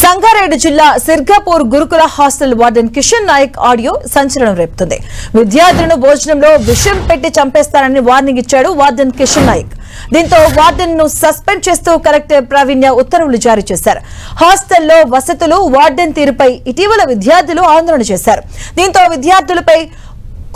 సంగారెడ్డి జిల్లా సిర్గాపూర్ గురుకుల hostel warden Kishan Nayak audio సంచలనం రేపుతుంది. విద్యార్థులను భోజనంలో విషం పెట్టి చంపేస్తారని వార్నింగ్ ఇచ్చాడు వార్డెన్ కిషన్ నాయక్. దీంతో వార్డెన్ ను సస్పెండ్ చేస్తూ కలెక్టర్ ప్రవీణ్య ఉత్తర్వులు జారీ చేశారు. హాస్టల్లో వసతులు, వార్డెన్ తీరుపై ఇటీవల విద్యార్థులు ఆందోళన చేశారు. దీంతో విద్యార్థులపై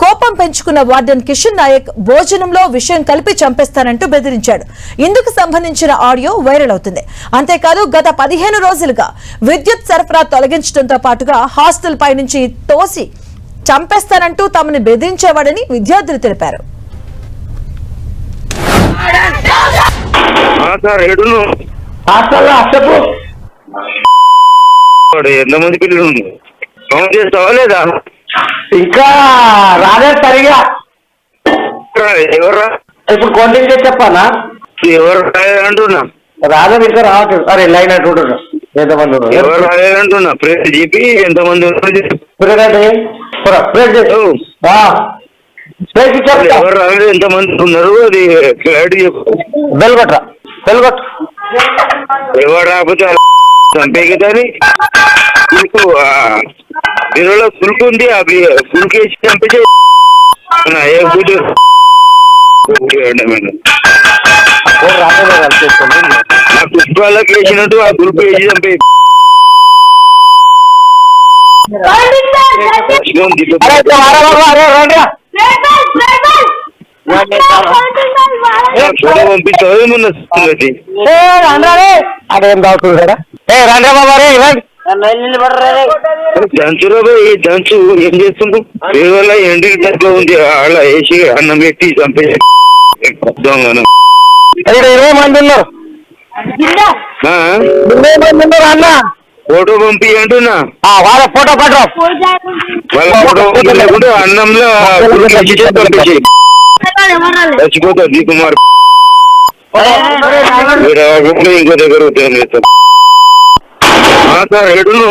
కోపం పెంచుకున్న వార్డెన్ కిషన్ నాయక్ భోజనంలో విషయం కలిపి చంపేస్తానంటూ బెదిరించాడు. ఇందుకు సంబంధించిన ఆడియో వైరల్ అవుతుంది. అంతేకాదు గత 15 రోజులుగా విద్యుత్ సరఫరా తొలగించడంతో పాటుగా హాస్టల్ పై నుంచి తోసి చంపేస్తానంటూ తమని బెదిరించేవాడని విద్యార్థులు తెలిపారు. ఎంతమంది పిల్లలు కౌంట్ చేస్తావా లేదా? ఇంకా రాలేదు సరిగా. ఎవరు ఇప్పుడు కౌంటింగ్ చేసి చెప్పానా? ఎవరు అంటున్నా రాలేదు, ఇంకా రావట్లేదు. సరే లైన్ అంటుంటున్నా ఎంతమంది ఎవరు రాలేదంటున్నా. ప్రెస్ చెప్పి ఎంతమంది ఎవరు రాలేదు, ఎంతమంది ఉన్నారు అది క్లారిటీ చెప్పు. బెల్గొట్రా బెల్గొట్ట ఎవరు రాకపోతే చంపేయగదని పులుకు దీనిలో పులుకు ఉంది. అవి పులుకేసి చంపేసి ఆ పుష్పాలకు వేసినట్టు ఆ పులుపు వేసి చంపే ఫోటో పంపిస్తావు ఏమన్నా అదేం దావుతుంది రండి బాబా రే దంచురా పోయి దంచు. ఏం చేస్తుండ్రు? కేవలం ఎండికి తక్కువ ఉంది అలా వేసి అన్నం పెట్టి చంపేసి 20 మంది ఉన్నారు. అన్న ఫోటో పంపి అంటున్నా. వాళ్ళ ఫోటో పట్టు, వాళ్ళ ఫోటో లేకుంటే అన్నంలో పంపించి చచ్చిపోతారు. జీ కుమార్ ఇంకో దగ్గర ఉద్యోగం చేస్తాం. సార్ ఎడును